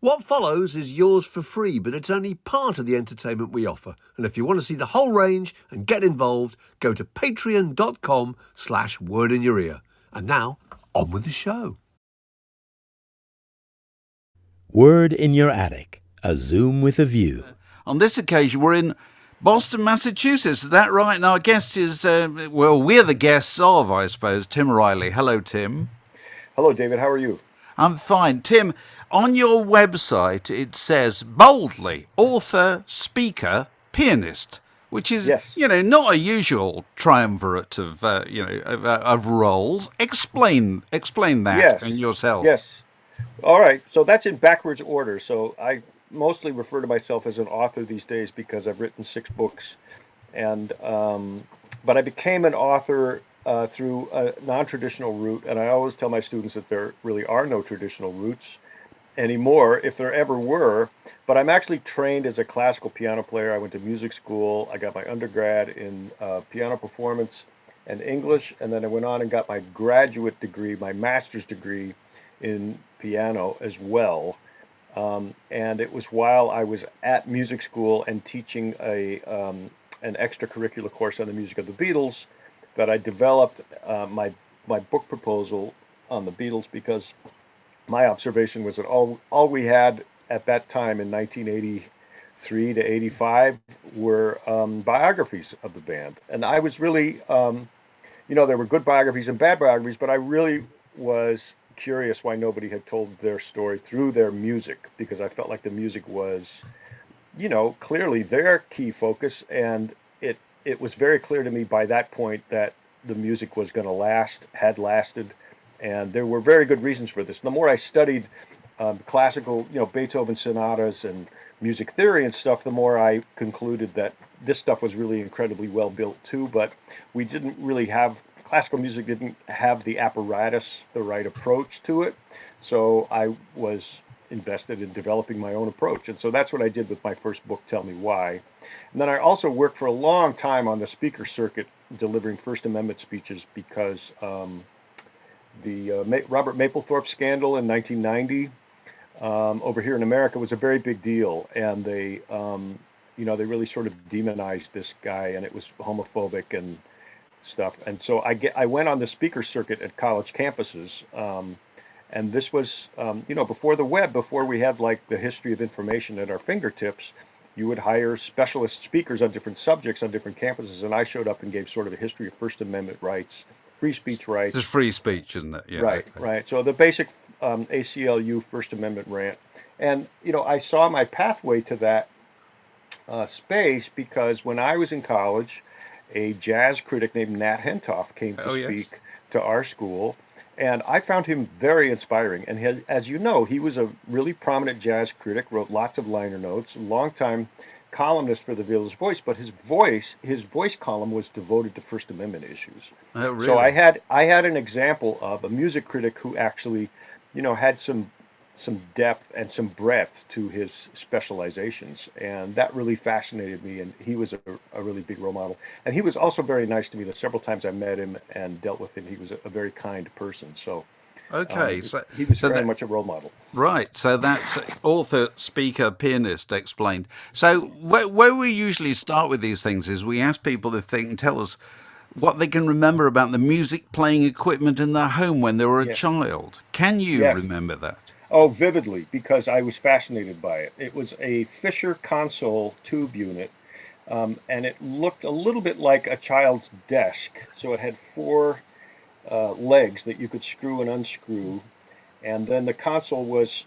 What follows is yours for free, but it's only part of the entertainment we offer. And if you want to see the whole range and get involved, go to patreon.com/wordinyourear. And now, on with the show. Word in Your Attic, a Zoom with a view. On this occasion, we're in Boston, Massachusetts. Is that right? And our guest is, we're the guests of, I suppose, Tim Riley. Hello, Tim. Hello, David. How are you? I'm fine. Tim, on your website, it says boldly, author, speaker, pianist, which is, Yes. Not a usual triumvirate of roles. Explain that Yes. and yourself. Yes. All right. So that's in backwards order. So I mostly refer to myself as an author these days because I've written 6 books, and but I became an author through a non-traditional route, and I always tell my students that there really are no traditional routes anymore, if there ever were. But I'm actually trained as a classical piano player. I went to music school. I got my undergrad in piano performance and English, and then I went on and got my graduate degree, my master's degree in piano as well. And it was while I was at music school and teaching an extracurricular course on the music of the Beatles that I developed my book proposal on the Beatles, because my observation was that all we had at that time in 1983 to 85 were biographies of the band, and I was really there were good biographies and bad biographies, but I really was curious why nobody had told their story through their music, because I felt like the music was clearly their key focus, and it was very clear to me by that point that the music was going to had lasted, and there were very good reasons for this. The more I studied classical, Beethoven sonatas and music theory and stuff, the more I concluded that this stuff was really incredibly well built too, but classical music didn't have the apparatus, the right approach to it. So I was invested in developing my own approach. And so that's what I did with my first book, Tell Me Why. And then I also worked for a long time on the speaker circuit, delivering First Amendment speeches, because the Robert Mapplethorpe scandal in 1990 over here in America was a very big deal. And they really sort of demonized this guy, and it was homophobic and stuff. And so I went on the speaker circuit at college campuses. And this was, before the web, before we had like the history of information at our fingertips. You would hire specialist speakers on different subjects on different campuses, and I showed up and gave sort of a history of First Amendment rights, free speech rights. It's free speech, isn't it? Yeah, right, okay. Right. So the basic ACLU First Amendment rant. And, I saw my pathway to that space because when I was in college, a jazz critic named Nat Hentoff came to speak to our school. And I found him very inspiring. And as you know, he was a really prominent jazz critic, wrote lots of liner notes, a longtime columnist for the Village Voice, but his voice column was devoted to First Amendment issues. Oh, really? So I had an example of a music critic who actually, had some depth and some breadth to his specializations, and that really fascinated me. And he was a really big role model, and he was also very nice to me. The several times I met him and dealt with him, he was a very kind person. So okay, he was very much a role model. Right, so that's author, speaker, pianist explained. So where we usually start with these things is we ask people if they can tell us what they can remember about the music playing equipment in their home when they were a child. Can you remember that? Oh, vividly, because I was fascinated by it. It was a Fisher console tube unit, and it looked a little bit like a child's desk. So it had 4 legs that you could screw and unscrew, and then the console was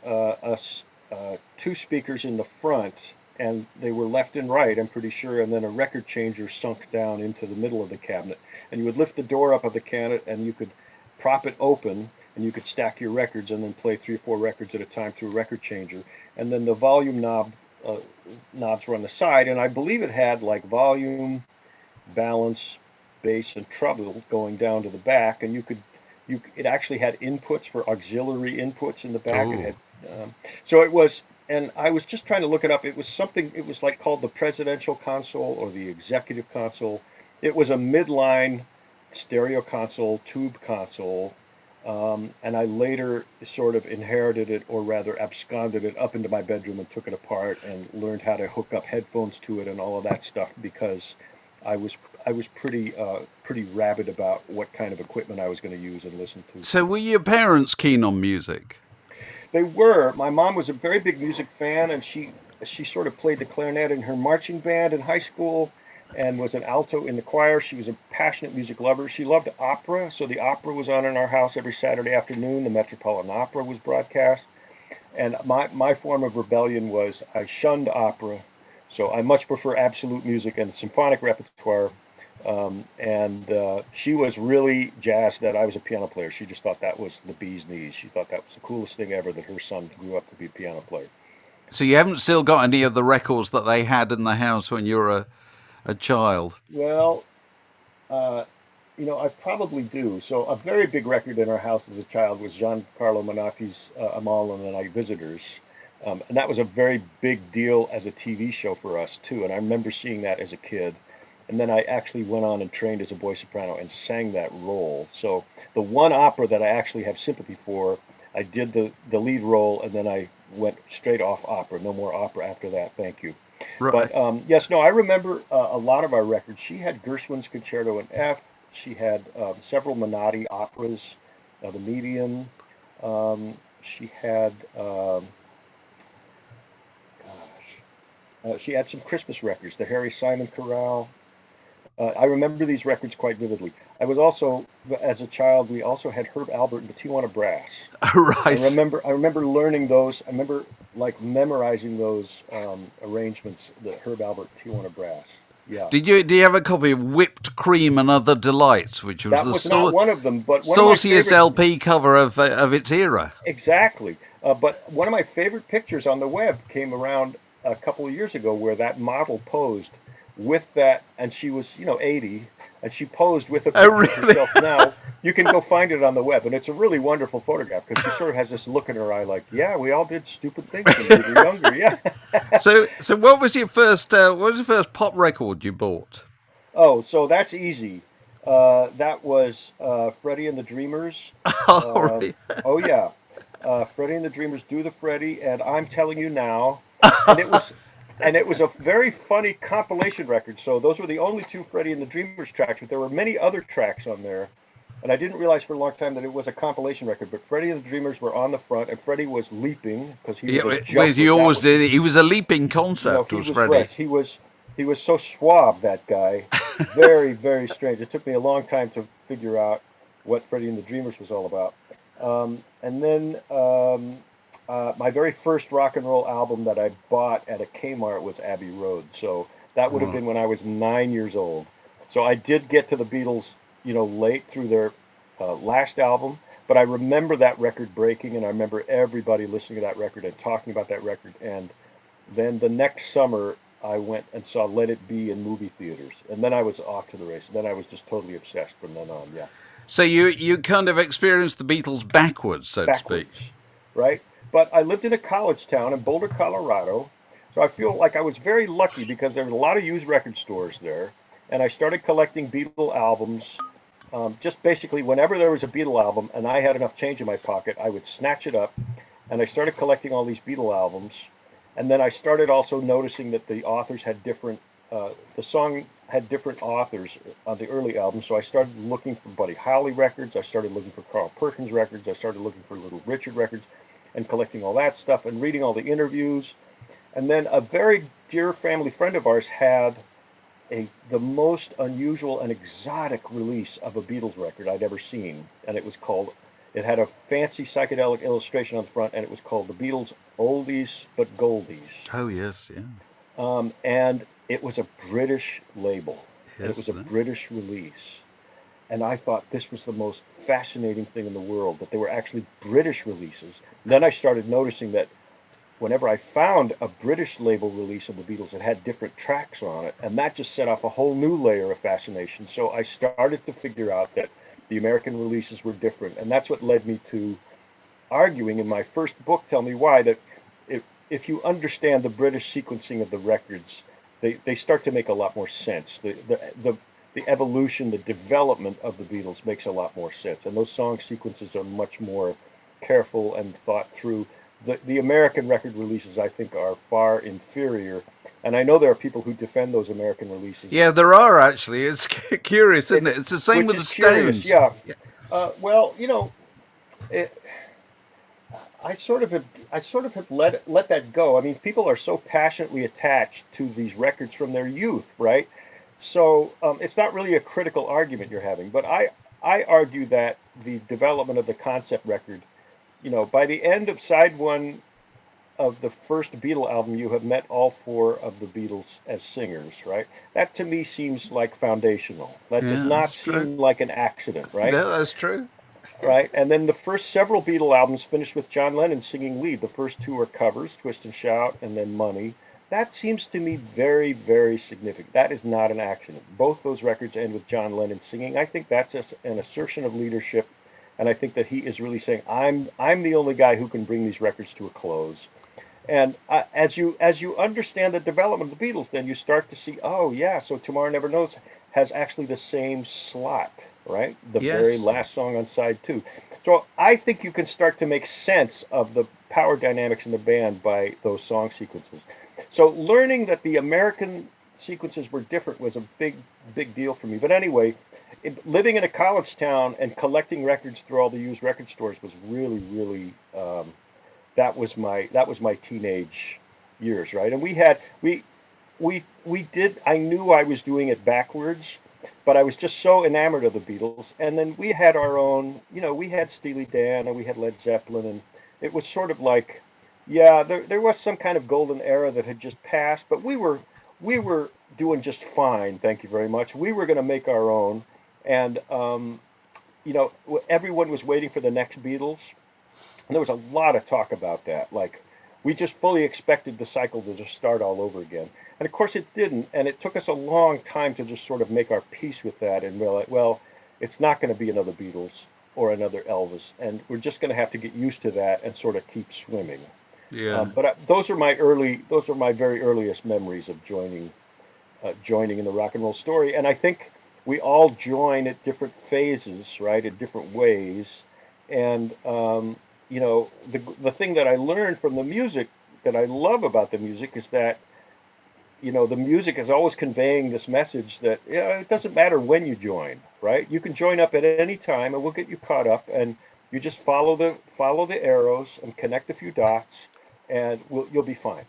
2 speakers in the front, and they were left and right, I'm pretty sure, and then a record changer sunk down into the middle of the cabinet. And you would lift the door up of the cabinet, and you could prop it open, and you could stack your records and then play 3 or 4 records at a time through a record changer. And then the volume knobs were on the side, and I believe it had like volume, balance, bass, and treble going down to the back. And it actually had inputs for auxiliary inputs in the back. It had, so it was, and I was just trying to look it up. It was like called the presidential console or the executive console. It was a midline stereo console, tube console. And I later sort of inherited it, or rather absconded it up into my bedroom and took it apart and learned how to hook up headphones to it and all of that stuff because I was I was pretty rabid about what kind of equipment I was going to use and listen to. So were your parents keen on music? They were. My mom was a very big music fan, and she sort of played the clarinet in her marching band in high school, and was an alto in the choir. She was a passionate music lover. She loved opera, so the opera was on in our house every Saturday afternoon. The Metropolitan Opera was broadcast, and my form of rebellion was I shunned opera, so I much prefer absolute music and symphonic repertoire. And she was really jazzed that I was a piano player. She just thought that was the bee's knees. She thought that was the coolest thing ever that her son grew up to be a piano player. So you haven't still got any of the records that they had in the house when you were a child? Well, uh, I probably do. So a very big record in our house as a child was Giancarlo Menotti's Amal and the Night Visitors. And that was a very big deal as a TV show for us, too. And I remember seeing that as a kid. And then I actually went on and trained as a boy soprano and sang that role. So the one opera that I actually have sympathy for, I did the lead role, and then I went straight off opera. No more opera after that. Thank you. Right. But yes, no, I remember a lot of our records. She had Gershwin's Concerto in F. She had several Menotti operas, The Medium. She had, she had some Christmas records, the Harry Simon Chorale. I remember these records quite vividly. I was also, as a child, we also had Herb Albert and the Tijuana Brass. Right. I remember learning those. I remember like memorizing those arrangements, the Herb Albert Tijuana Brass. Yeah, Do you have a copy of Whipped Cream and Other Delights, which was that the was not one of them, but one of my sauciest favorite. LP cover of its era? Exactly. But one of my favorite pictures on the web came around a couple of years ago where that model posed with that, and she was, 80, and she posed with a Oh, picture of really? herself. Now, you can go find it on the web, and it's a really wonderful photograph because she sort of has this look in her eye like, yeah, we all did stupid things when we were younger. Yeah. So what was your first pop record you bought? Oh, so that's easy. That was Freddie and the Dreamers. Oh, Um, really? oh yeah, Freddie and the Dreamers do the Freddie, and I'm telling you now, and it was a very funny compilation record. So those were the only two Freddie and the Dreamers tracks, but there were many other tracks on there, and I didn't realize for a long time that it was a compilation record. But Freddie and the Dreamers were on the front, and Freddie was leaping because he Yeah, was a well, jumper. you always did. He was a leaping concept, He was was right. Freddie. He was so suave, that guy. Very, very strange. It took me a long time to figure out what Freddie and the Dreamers was all about. And then my very first rock and roll album that I bought at a Kmart was Abbey Road. So that would have Oh. been when I was 9 years old. So I did get to the Beatles, late through their last album. But I remember that record breaking, and I remember everybody listening to that record and talking about that record. And then the next summer, I went and saw Let It Be in movie theaters, and then I was off to the races. Then I was just totally obsessed from then on. Yeah, So you kind of experienced the Beatles backwards, so to speak. backwards, right? But I lived in a college town in Boulder, Colorado, so I feel like I was very lucky because there was a lot of used record stores there, and I started collecting Beatle albums. Just basically, whenever there was a Beatle album and I had enough change in my pocket, I would snatch it up, and I started collecting all these Beatle albums. And then I started also noticing that the authors had the song had different authors on the early albums. So I started looking for Buddy Holly records. I started looking for Carl Perkins records. I started looking for Little Richard records and collecting all that stuff and reading all the interviews. And then a very dear family friend of ours had the most unusual and exotic release of a Beatles record I'd ever seen, and it had a fancy psychedelic illustration on the front, and it was called the Beatles Oldies but Goldies. Oh yes, yeah, And it was a British label, and it was yes. a British release. And I thought this was the most fascinating thing in the world, that they were actually British releases. And then I started noticing that whenever I found a British label release of the Beatles, it had different tracks on it, and that just set off a whole new layer of fascination. So I started to figure out that the American releases were different, and that's what led me to arguing in my first book, Tell Me Why, that if you understand the British sequencing of the records, they start to make a lot more sense. The the evolution, the development of the Beatles makes a lot more sense. And those song sequences are much more careful and thought through. The American record releases, I think, are far inferior. And I know there are people who defend those American releases. Yeah, there are actually. It's curious, isn't it? It's the same Which with the is curious, Stones. yeah. Yeah. Well, it, I sort of have let that go. I mean, people are so passionately attached to these records from their youth, right? So it's not really a critical argument you're having, but I argue that the development of the concept record, by the end of side one of the first Beatle album, you have met all four of the Beatles as singers, right? That to me seems like foundational. That does Yeah, not that's true. seem like an accident, right? No, that's true. Right? And then the first several Beatle albums finished with John Lennon singing lead. The first two are covers, Twist and Shout, and then Money. That seems to me very, very significant. That is not an accident. Both those records end with John Lennon singing. I think that's an assertion of leadership, and I think that he is really saying, I'm the only guy who can bring these records to a close. And as you understand the development of the Beatles, then you start to see, oh yeah, so Tomorrow Never Knows has actually the same slot, right? The very Yes. last song on side two. So I think you can start to make sense of the power dynamics in the band by those song sequences. So learning that the American sequences were different was a big deal for me. But anyway, living in a college town and collecting records through all the used record stores was really, really that was my teenage years, right? And we did. I knew I was doing it backwards, but I was just so enamored of the Beatles. And then we had our own, we had Steely Dan and we had Led Zeppelin, and it was sort of like, yeah, there was some kind of golden era that had just passed, but we were doing just fine. Thank you very much. We were going to make our own, and everyone was waiting for the next Beatles. And there was a lot of talk about that. Like, we just fully expected the cycle to just start all over again. And of course it didn't. And it took us a long time to just sort of make our peace with that and realize, well, it's not going to be another Beatles or another Elvis. And we're just going to have to get used to that and sort of keep swimming. Yeah. But those are my very earliest memories of joining in the rock and roll story. And I think we all join at different phases, right, in different ways. And the thing that I learned from the music that I love about the music is that the music is always conveying this message that, yeah, it doesn't matter when you join, right? You can join up at any time, and we'll get you caught up, and you just follow the arrows and connect a few dots, and you'll be fine.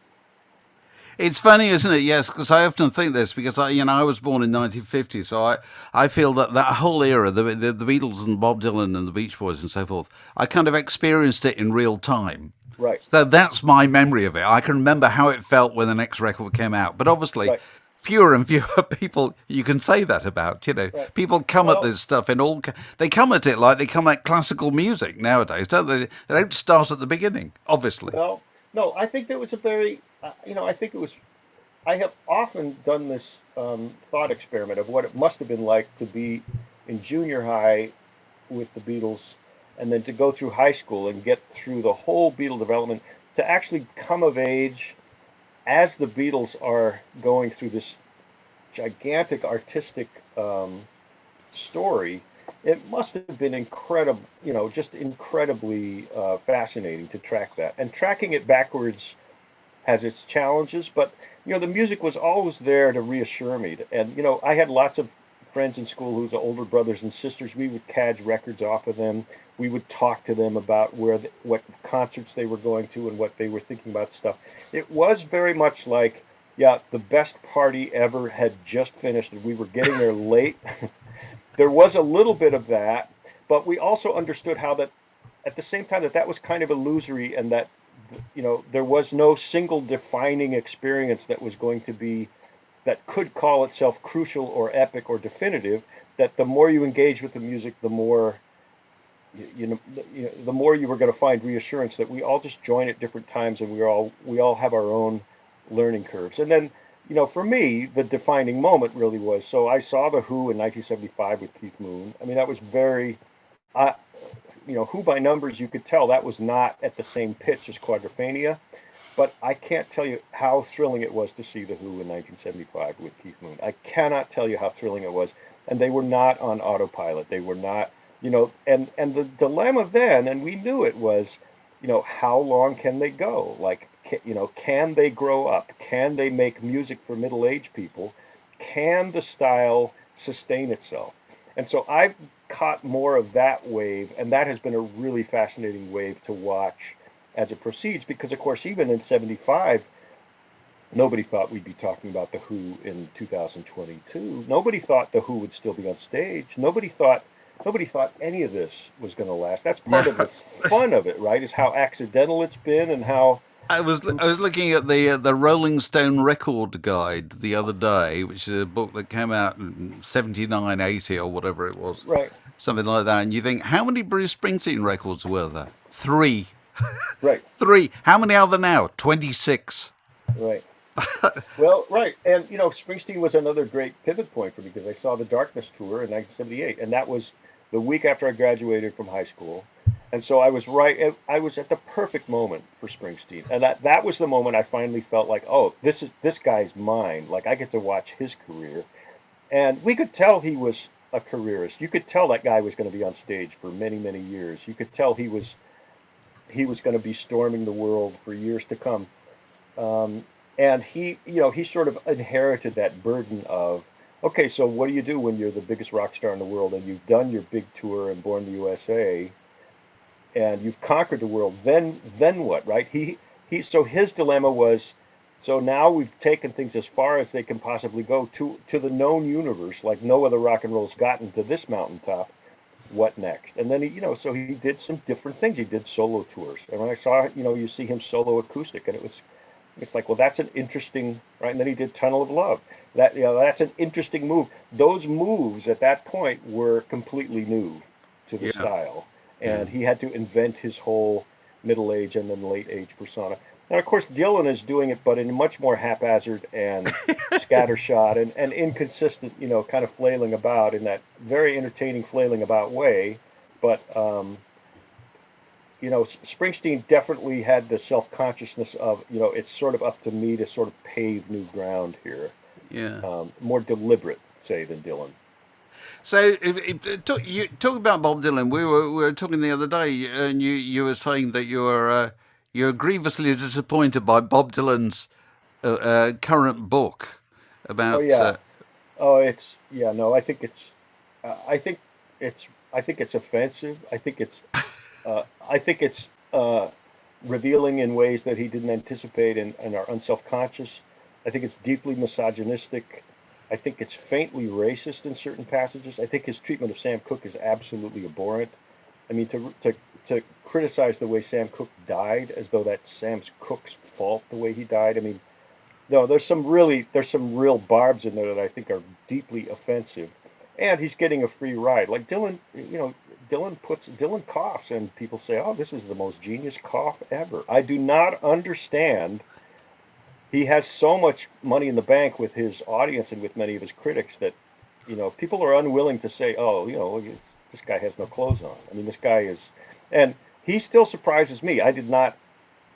It's funny, isn't it? Yes, because I often think this because I was born in 1950, so I feel that whole era, the Beatles and Bob Dylan and the Beach Boys and so forth, I kind of experienced it in real time. Right, So that's my memory of it. I can remember how it felt when the next record came out. But obviously, right, fewer and fewer people you can say that about. right. People come at Well, this stuff in all. They come at it like they come at classical music nowadays, don't they? They don't start at the beginning, obviously. well, no, I think there was a very, I think it was. I have often done this thought experiment of what it must have been like to be in junior high with the Beatles, and then to go through high school and get through the whole Beatle development, to actually come of age as the Beatles are going through this gigantic artistic story. It must have been incredible, just incredibly fascinating to track that. And tracking it backwards has its challenges, but the music was always there to reassure me. And I had lots of friends in school whose older brothers and sisters. We would cadge records off of them. We would talk to them about what concerts they were going to and what they were thinking about stuff. It was very much like, yeah, the best party ever had just finished, and we were getting there late. There was a little bit of that, but we also understood how that, at the same time, that was kind of illusory, and that there was no single defining experience that was going to be, that could call itself crucial or epic or definitive. That the more you engage with the music, the more the more you were going to find reassurance that we all just join at different times, and we all have our own learning curves. And then for me, the defining moment really was, so I saw the Who in 1975 with Keith Moon. I mean, that was very, uh, Who by numbers, you could tell that was not at the same pitch as Quadrophenia, but I can't tell you how thrilling it was to see the Who in 1975 with Keith Moon. I cannot tell you how thrilling it was. and they were not on autopilot. They were not, and the dilemma then, and we knew it was, how long can they go? Like, can they grow up? Can they make music for middle-aged people? Can the style sustain itself? And so I've caught more of that wave, and that has been a really fascinating wave to watch as it proceeds, because of course, even in '75, nobody thought we'd be talking about The Who in 2022. Nobody thought The Who would still be on stage. Nobody thought any of this was going to last. That's part of the fun of it, right? Is how accidental it's been and how. I was looking at the Rolling Stone record guide the other day, which is a book that came out in 79, 80 or whatever it was, Right, something like that. And you think, how many Bruce Springsteen records were there? Three. right, Three. How many are there now? 26. right. Well, right, and Springsteen was another great pivot point for me because I saw the Darkness tour in 1978, and that was the week after I graduated from high school, and so I was right. I was at the perfect moment for Springsteen, and that was the moment I finally felt like, oh, this guy's mine. Like I get to watch his career, and we could tell he was a careerist. You could tell that guy was going to be on stage for many, many years. You could tell he was going to be storming the world for years to come. And he sort of inherited that burden of, okay, so what do you do when you're the biggest rock star in the world and you've done your big tour and Born in the USA and you've conquered the world? Then what, right? So his dilemma was, so now we've taken things as far as they can possibly go to the known universe, like no other rock and roll's gotten to this mountaintop. What next? And then so he did some different things. He did solo tours, and when I saw, you see him solo acoustic, and it's like, well, that's an interesting, right? And then he did Tunnel of Love. That's an interesting move. Those moves at that point were completely new to the Yeah. style, Yeah. and he had to invent his whole middle age and then late age persona. Now, of course, Dylan is doing it, but in a much more haphazard and scattershot and inconsistent, kind of flailing about in that very entertaining flailing about way. But Springsteen definitely had the self-consciousness of, it's sort of up to me to sort of pave new ground here. Yeah. More deliberate, say, than Dylan. So, you talk about Bob Dylan. We were talking the other day, and you were saying that you're grievously disappointed by Bob Dylan's current book Oh about. yeah. Oh, no. I think it's, I think it's offensive. I think it's revealing in ways that he didn't anticipate and are unselfconscious. I think it's deeply misogynistic. I think it's faintly racist in certain passages. I think his treatment of Sam Cooke is absolutely abhorrent. I mean, to criticize the way Sam Cooke died as though that's Sam Cooke's fault the way he died. I mean, no, there's some real barbs in there that I think are deeply offensive. And he's getting a free ride. Like Dylan, Dylan coughs and people say, "Oh, this is the most genius cough ever." I do not understand. He has so much money in the bank with his audience and with many of his critics that, people are unwilling to say, "Oh, this guy has no clothes on." I mean, this guy is, and he still surprises me. I did not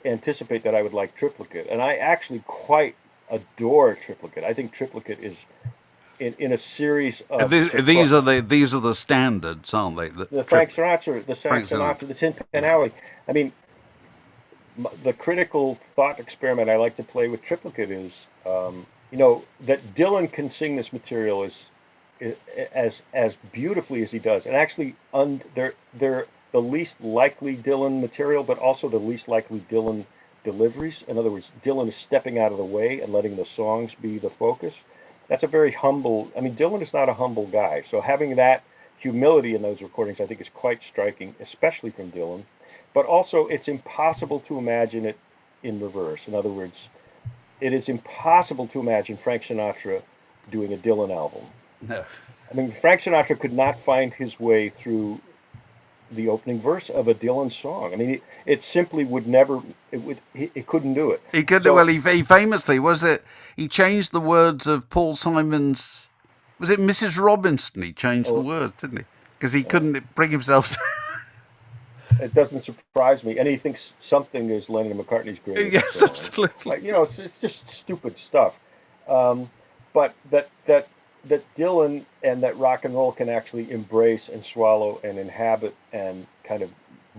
anticipate that I would like Triplicate, and I actually quite adore Triplicate. I think Triplicate is in a series of These are the standards, aren't they? the Frank Sinatra, Frank Sinatra. The Tin Pan Alley. I mean, the critical thought experiment I like to play with Triplicate is, that Dylan can sing this material as beautifully as he does, and actually, they're the least likely Dylan material, but also the least likely Dylan deliveries. In other words, Dylan is stepping out of the way and letting the songs be the focus. That's a very humble. I mean, Dylan is not a humble guy, so having that humility in those recordings, I think, is quite striking, especially from Dylan. But also, it's impossible to imagine it in reverse. In other words, it is impossible to imagine Frank Sinatra doing a Dylan album. No. I mean, Frank Sinatra could not find his way through the opening verse of a Dylan song. I mean, it simply would never. It couldn't do it. He could. So, Well, he famously he changed the words of Paul Simon's. Was it Mrs. Robinson? He changed the oh, words, didn't he? Because he couldn't bring himself to. it doesn't surprise me. And he thinks something is Lennon and McCartney's greatest Yes, song. absolutely. Like, it's just stupid stuff. But that that Dylan and that rock and roll can actually embrace and swallow and inhabit and kind of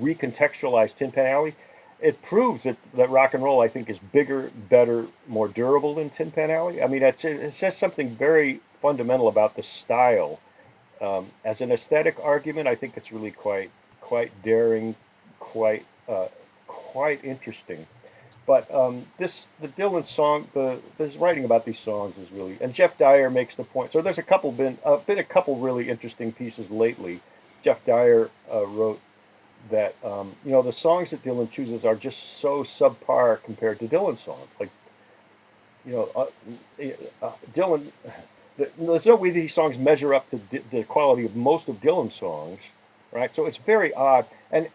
recontextualize Tin Pan Alley, it proves that rock and roll, I think, is bigger, better, more durable than Tin Pan Alley. I mean, it says something very fundamental about the style. As an aesthetic argument, I think it's really quite daring, quite interesting. But the Dylan song, this writing about these songs is really, and Jeff Dyer makes the point. So there's been a couple really interesting pieces lately. Jeff Dyer wrote that the songs that Dylan chooses are just so subpar compared to Dylan songs. Like Dylan, there's no way these songs measure up to the quality of most of Dylan's songs, right? So it's very odd, and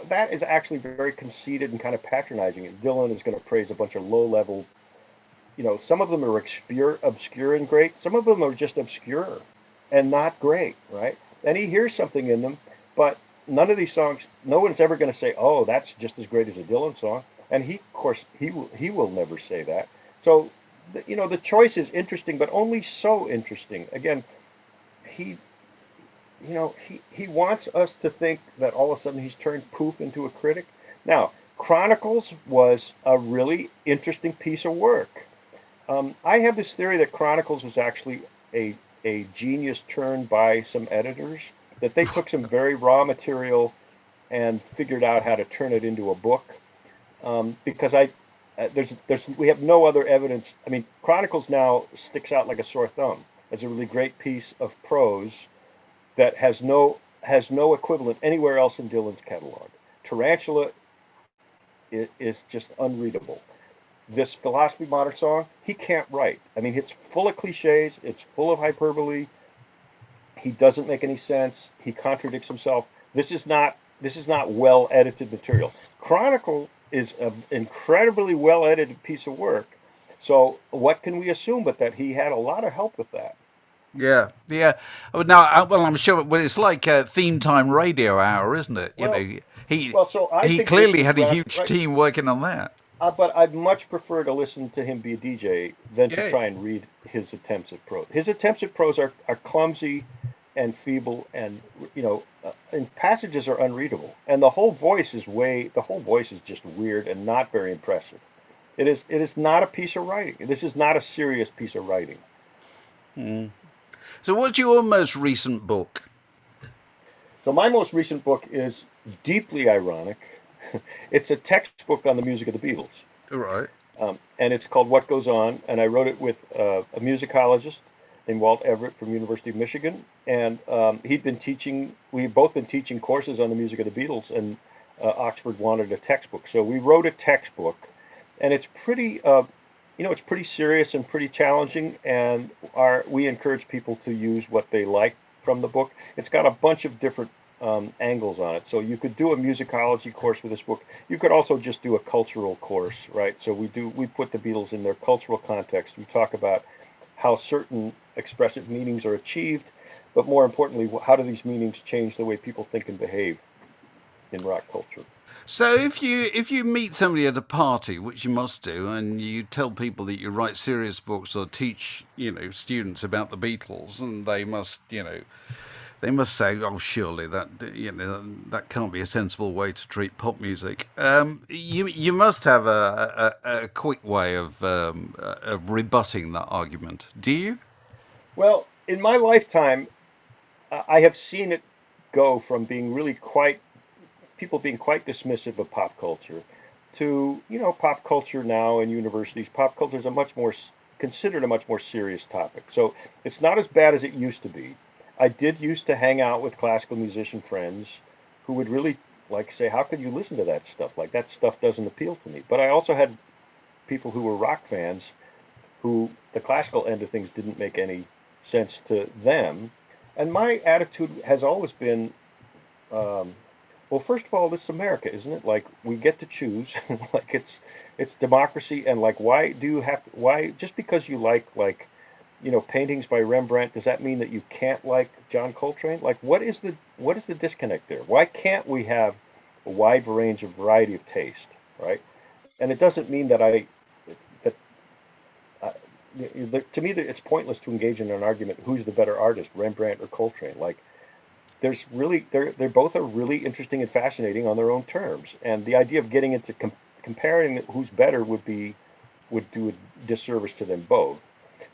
that is actually very conceited and kind of patronizing. Dylan is going to praise a bunch of low-level, some of them are obscure and great. Some of them are just obscure and not great, right? And he hears something in them, but none of these songs, no one's ever going to say, "Oh, that's just as great as a Dylan song." And of course, he will never say that. So, the choice is interesting, but only so interesting. Again, he he wants us to think that all of a sudden he's turned poof into a critic. Now, Chronicles was a really interesting piece of work. I have this theory that Chronicles was actually a genius turn by some editors, that they took some very raw material and figured out how to turn it into a book. Because we have no other evidence. I mean, Chronicles now sticks out like a sore thumb as a really great piece of prose that has no equivalent anywhere else in Dylan's catalog. Tarantula is just unreadable. This Philosophy Modern song, he can't write. I mean, it's full of cliches. It's full of hyperbole. He doesn't make any sense. He contradicts himself. This is not well edited material. Chronicle is an incredibly well edited piece of work. So what can we assume but that he had a lot of help with that? Yeah, yeah. Well, I'm sure. Well, it's like a theme time radio hour, isn't it? Well, He so I he think this clearly is had a huge right. team working on that. But I'd much prefer to listen to him be a DJ than to Yeah, try and read his attempts at prose. His attempts at prose are clumsy and feeble, and and passages are unreadable. And the whole voice is just weird and not very impressive. It is not a piece of writing. This is not a serious piece of writing. so, what's your most recent book? So my most recent book is deeply ironic. It's a textbook on the music of the Beatles. All right. And it's called What Goes On, and I wrote it with a musicologist named Walt Everett from University of Michigan, and he'd been teaching. We've both been teaching courses on the music of the Beatles, and Oxford wanted a textbook, so we wrote a textbook, and it's pretty serious and pretty challenging, and we encourage people to use what they like from the book. It's got a bunch of different angles on it. So you could do a musicology course with this book. You could also just do a cultural course, right? So we put the Beatles in their cultural context. We talk about how certain expressive meanings are achieved, but more importantly, how do these meanings change the way people think and behave in rock culture? So, if you meet somebody at a party, which you must do, and you tell people that you write serious books or teach students about the Beatles, and they must say, "Oh, surely that can't be a sensible way to treat pop music." You must have a quick way of rebutting that argument. Do you? Well, in my lifetime, I have seen it go from being really quite people being quite dismissive of pop culture to pop culture now in universities. Pop culture is considered a much more serious topic. So it's not as bad as it used to be. I did used to hang out with classical musician friends who would really like say, "How could you listen to that stuff? Like that stuff doesn't appeal to me." But I also had people who were rock fans who the classical end of things didn't make any sense to them. And my attitude has always been, um, well, first of all, this is America, isn't it? Like we get to choose, like it's democracy, and like why just because you like paintings by Rembrandt, does that mean that you can't like John Coltrane? Like what is the disconnect there? Why can't we have a wide range of variety of taste, right? And it doesn't mean that I to me, it's pointless to engage in an argument who's the better artist, Rembrandt or Coltrane. Like, there's really they're both are really interesting and fascinating on their own terms. And the idea of getting into comparing who's better would do a disservice to them both.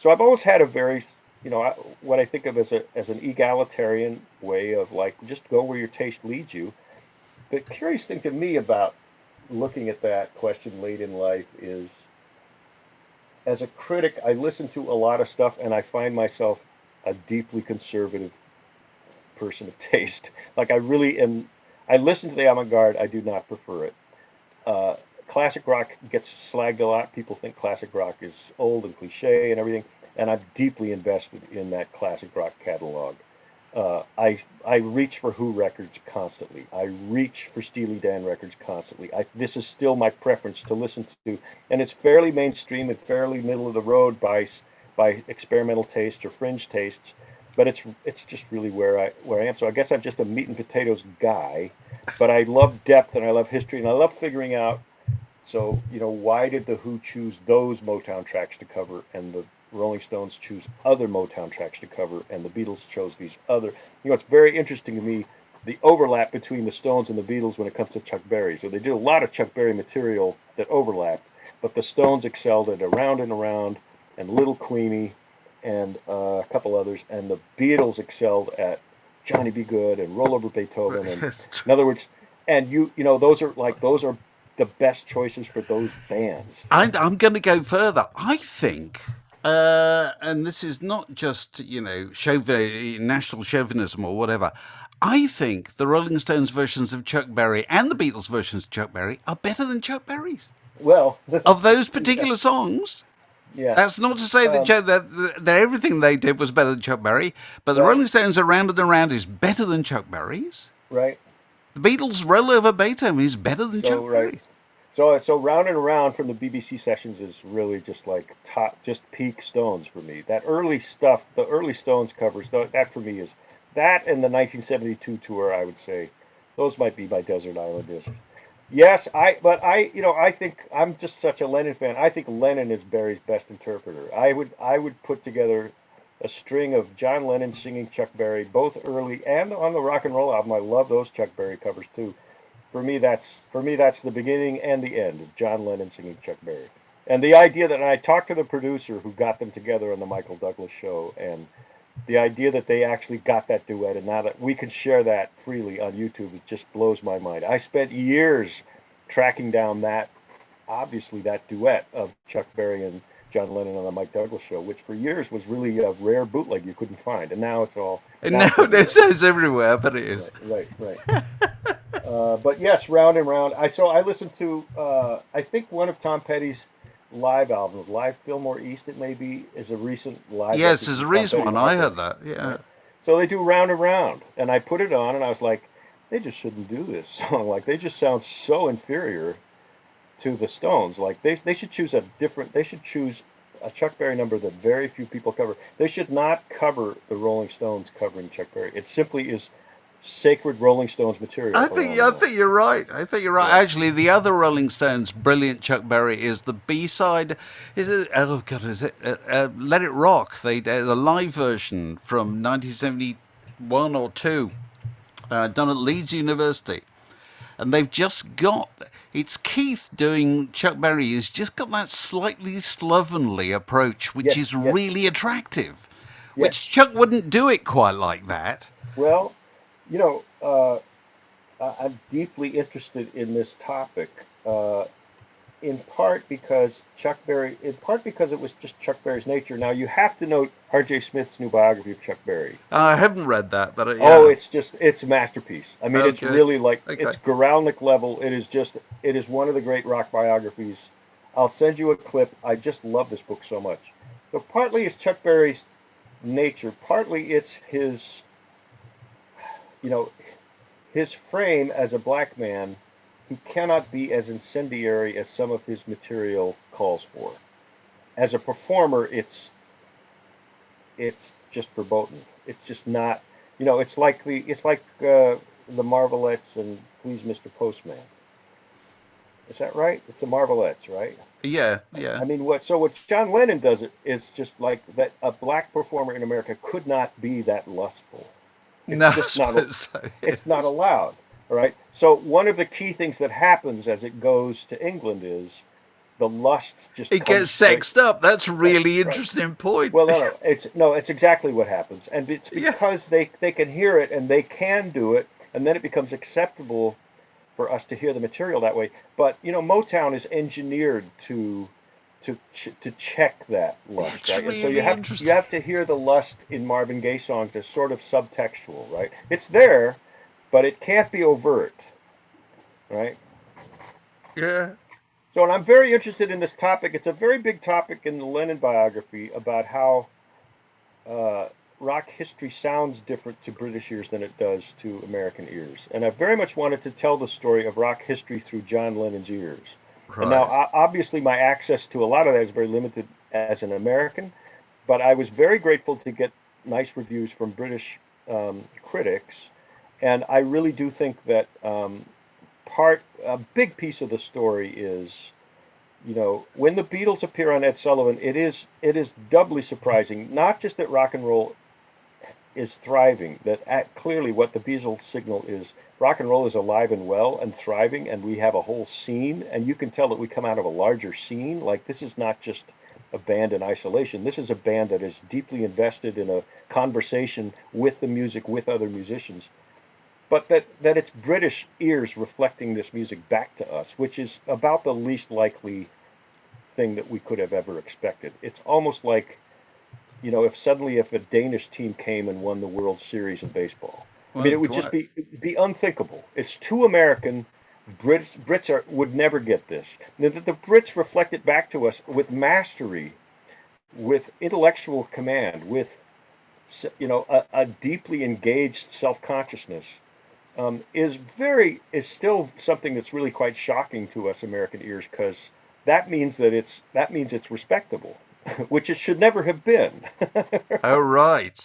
So I've always had a very, what I think of as an egalitarian way of like just go where your taste leads you. The curious thing to me about looking at that question late in life is, as a critic, I listen to a lot of stuff and I find myself a deeply conservative person of taste. Like I really am. I listen to the avant-garde. I do not prefer it. Uh, Classic rock gets slagged a lot. People think classic rock is old and cliche and everything, and I'm deeply invested in that classic rock catalog. I reach for Who records constantly. I reach for Steely Dan records constantly. This is still my preference to listen to, and it's fairly mainstream and fairly middle of the road by experimental tastes or fringe tastes, but it's just really where I am. So I guess I'm just a meat and potatoes guy, but I love depth and I love history and I love figuring out. So, why did the Who choose those Motown tracks to cover and the Rolling Stones choose other Motown tracks to cover and the Beatles chose these other? It's very interesting to me, the overlap between the Stones and the Beatles when it comes to Chuck Berry. So they did a lot of Chuck Berry material that overlapped, but the Stones excelled at Around and Around and Little Queenie and a couple others, and the Beatles excelled at Johnny B. Good and Roll Over Beethoven. And in other words, and those are the best choices for those bands. I'm going to go further. I think, and this is not just, national chauvinism or whatever. I think the Rolling Stones versions of Chuck Berry and the Beatles versions of Chuck Berry are better than Chuck Berry's. Well, of those particular songs. Yeah. That's not to say that everything they did was better than Chuck Berry, but the Rolling Stones Around and Around is better than Chuck Berry's. Right. The Beatles' Roll Over Beethoven is better than Chuck Berry. So Round and Around from the BBC sessions is really just like just peak Stones for me. That early stuff, the early Stones covers, that for me is that and the 1972 tour. I would say those might be my desert island discs. Yes, I think I'm just such a Lennon fan. I think Lennon is Barry's best interpreter. I would put together a string of John Lennon singing Chuck Berry, both early and on the rock and roll album. I love those Chuck Berry covers too. For me, that's the beginning and the end is John Lennon singing Chuck Berry. And the idea that, and I talked to the producer who got them together on the Michael Douglas show, and the idea that they actually got that duet, and now that we can share that freely on YouTube, it just blows my mind. I spent years tracking down obviously that duet of Chuck Berry and John Lennon on the Mike Douglas show, which for years was really a rare bootleg you couldn't find, and now it's all. And now it's everywhere, but it is. Right. But yes, Round and Round. I listened to I think one of Tom Petty's live albums, Live Fillmore East, it may be, is a recent live. Yes, it's a recent one. I heard that. Yeah. So they do Round and Round, and I put it on, and I was like, they just shouldn't do this song. Like they just sound so inferior to the Stones. Like they should choose They should choose a Chuck Berry number that very few people cover. They should not cover the Rolling Stones covering Chuck Berry. It simply is sacred Rolling Stones material. I think you're right. Yeah. Actually, the other Rolling Stones brilliant Chuck Berry is the B-side. Is it? Oh God, is it? Let It Rock. They did the live version from 1971 or 2, done at Leeds University, and they've just got. It's Keith doing Chuck Berry. He's just got that slightly slovenly approach, which is really attractive. Which Chuck wouldn't do it quite like that. Well. I'm deeply interested in this topic, in part because it was just Chuck Berry's nature. Now you have to note R.J. Smith's new biography of Chuck Berry. I haven't read that, but yeah. Oh, it's a masterpiece. I mean, it's really it's Guralnick level. It is one of the great rock biographies. I'll send you a clip. I just love this book so much. So partly it's Chuck Berry's nature, partly it's his frame as a black man. He cannot be as incendiary as some of his material calls for. As a performer, it's just verboten. It's just not, it's like the Marvelettes and Please Mr. Postman. Is that right? It's the Marvelettes, right? Yeah, I yeah. mean, what John Lennon does it is just like that. A black performer in America could not be that lustful. It's No, I just not. suppose so. It's not Yes. allowed. All right. So one of the key things that happens as it goes to England is the lust just It comes gets straight. sexed up. That's a Right. really Right. interesting point. Well, no. It's no. It's exactly what happens, and it's Yeah. because they can hear it and they can do it, and then it becomes acceptable for us to hear the material that way. But Motown is engineered to check that lust, It's right? And so really you interesting. have to hear the lust in Marvin Gaye songs as sort of subtextual, right? It's there, but it can't be overt, right? Yeah. So, and I'm very interested in this topic. It's a very big topic in the Lennon biography about how uh, rock history sounds different to British ears than it does to American ears. And I very much wanted to tell the story of rock history through John Lennon's ears. And now, Right. obviously, my access to a lot of that is very limited as an American, but I was very grateful to get nice reviews from British critics. And I really do think that a big piece of the story is when the Beatles appear on Ed Sullivan, it is doubly surprising. Not just that rock and roll is thriving, that clearly what the Beatles signal is rock and roll is alive and well and thriving, and we have a whole scene, and you can tell that we come out of a larger scene. Like this is not just a band in isolation. This is a band that is deeply invested in a conversation with the music, with other musicians. But that it's British ears reflecting this music back to us, which is about the least likely thing that we could have ever expected. It's almost like, if a Danish team came and won the World Series in baseball. I mean, Well, it would just quite. be unthinkable. It's too American. Brits would never get this. The Brits reflect it back to us with mastery, with intellectual command, with a deeply engaged self-consciousness. Is still something that's really quite shocking to us American ears because that means it's respectable, which it should never have been. Oh, right.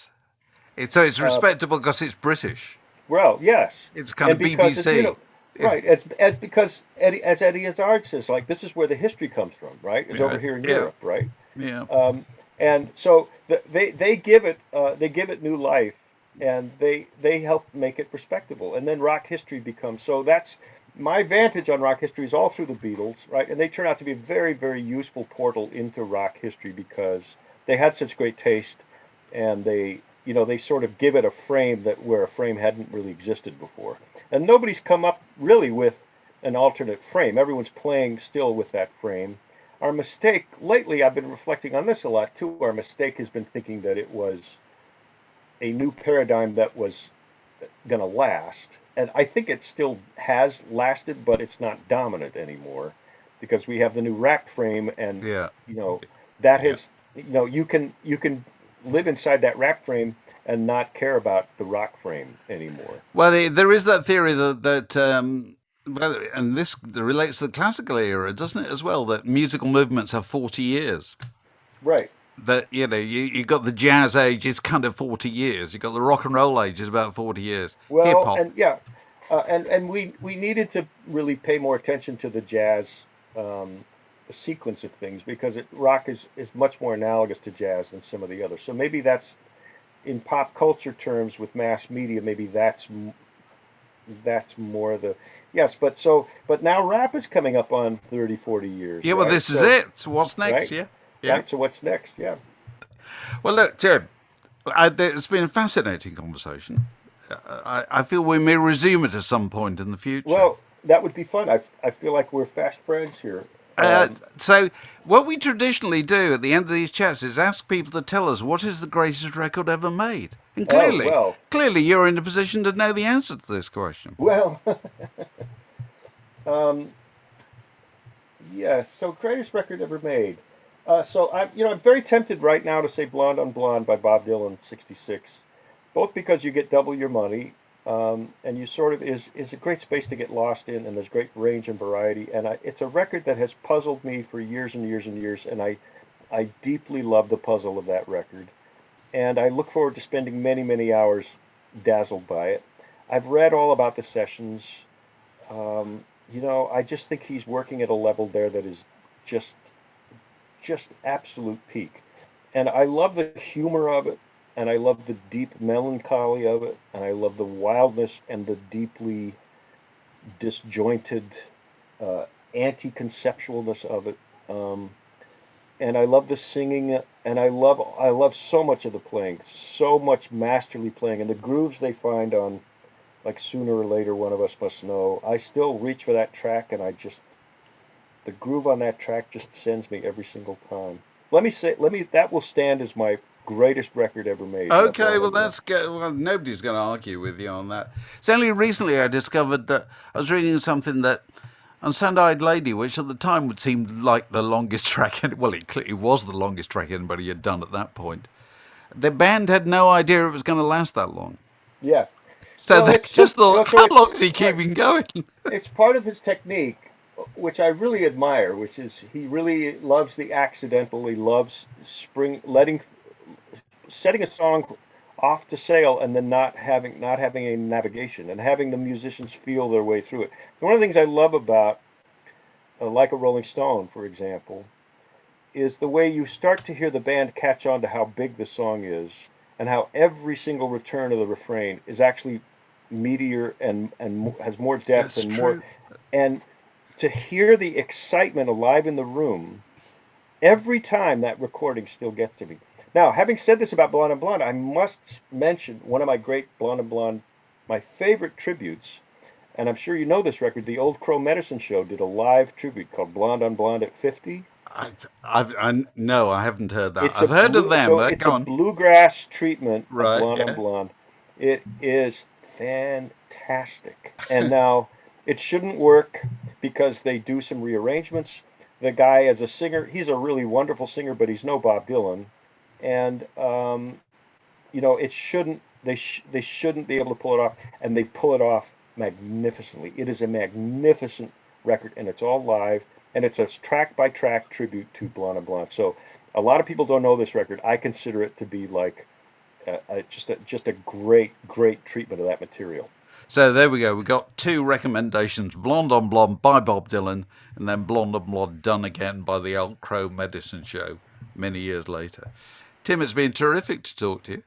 So it's uh, respectable because it's British. well, yes, It's kind and of because it's BBC. Yeah. right as because Eddie Izzard says, like this is where the history comes from, right? Is Yeah. over here in Yeah. Europe, right? Yeah. Um, and so they give it new life, and they help make it respectable. And then rock history becomes so. That's my vantage on rock history is all through the Beatles, right? And they turn out to be a very very useful portal into rock history because they had such great taste, and they sort of give it a frame that where a frame hadn't really existed before. And nobody's come up really with an alternate frame. Everyone's playing still with that frame. Our mistake lately, I've been reflecting on this a lot too. Our mistake has been thinking that it was a new paradigm that was going to last. And I think it still has lasted, but it's not dominant anymore because we have the new rack frame, and Yeah. you know that Yeah. has you can live inside that rack frame and not care about the rock frame anymore. Well, there is that theory well, and this relates to the classical era, doesn't it, as well? That musical movements have 40 years. Right. That you got the jazz age is kind of 40 years. You got the rock and roll age is about 40 years. Hip Well, hop. and yeah, and we needed to really pay more attention to the jazz um, sequence of things because rock is much more analogous to jazz than some of the others. So maybe that's in pop culture terms with mass media. Maybe that's more the yes. But now rap is coming up on 30, 40 years, Yeah, well, right? this is So it. So what's next? right, Yeah, yeah. right. So what's next? Yeah. Well, look, Jim, it's been a fascinating conversation. I feel we may resume it at some point in the future. Well, that would be fun. I feel like we're fast friends here. Uh, so, what we traditionally do at the end of these chats is ask people to tell us what is the greatest record ever made. And Oh clearly, well, clearly, you're in a position to know the answer to this question. well. um, Yes. So greatest record ever made. So I'm very tempted right now to say "Blonde on Blonde" by Bob Dylan, '66, both because you get double your money, and you sort of is a great space to get lost in, and there's great range and variety, and it's a record that has puzzled me for years and years and years, and I deeply love the puzzle of that record, and I look forward to spending many many hours dazzled by it. I've read all about the sessions. Um, I just think he's working at a level there that is just just absolute peak. And I love the humor of it, and I love the deep melancholy of it, and I love the wildness and the deeply disjointed uh, anti-conceptualness of it. Um, and I love the singing, and I love so much of the playing, so much masterly playing, and the grooves they find on like Sooner or Later, One of Us Must Know. I still reach for that track, and the groove on that track just sends me every single time. That will stand as my greatest record ever made. Okay, Blonde well on Blonde. that's good. Well, nobody's going to argue with you on that. It's only recently I discovered that I was reading something that on Sand-Eyed Lady, which at the time would seem like the longest track. Well, it clearly was the longest track anybody had done at that point. The band had no idea it was going to last that long, Yeah. so they just thought, So "How it's long is he right. keeping going?" It's part of his technique, which I really admire, which is he really loves the accidental. He loves setting a song off to sail and then not having a navigation and having the musicians feel their way through it. One of the things I love about like a Rolling Stone, for example, is the way you start to hear the band catch on to how big the song is and how every single return of the refrain is actually meatier and has more depth That's and more, true. and to hear the excitement alive in the room every time, that recording still gets to me. Now, having said this about Blonde on Blonde, I must mention one of my great Blonde on Blonde, my favorite tributes, and I'm sure you know this record. The Old Crow Medicine Show did a live tribute called Blonde on Blonde at 50. No, I haven't heard that. It's a I've heard of blue, them. so But it's a go on. bluegrass treatment of Right? Blonde on Yeah. Blonde. It is fantastic. And now it shouldn't work because they do some rearrangements. The guy as a singer, he's a really wonderful singer, but he's no Bob Dylan. And it shouldn't they shouldn't be able to pull it off, and they pull it off magnificently. It is a magnificent record, and it's all live, and it's a track by track tribute to Blonde on Blonde. So a lot of people don't know this record. I consider it to be like just a great treatment of that material. So there we go. We got two recommendations: "Blonde on Blonde" by Bob Dylan, and then "Blonde on Blonde" done again by the Old Crow Medicine Show many years later. Tim, it's been terrific to talk to you.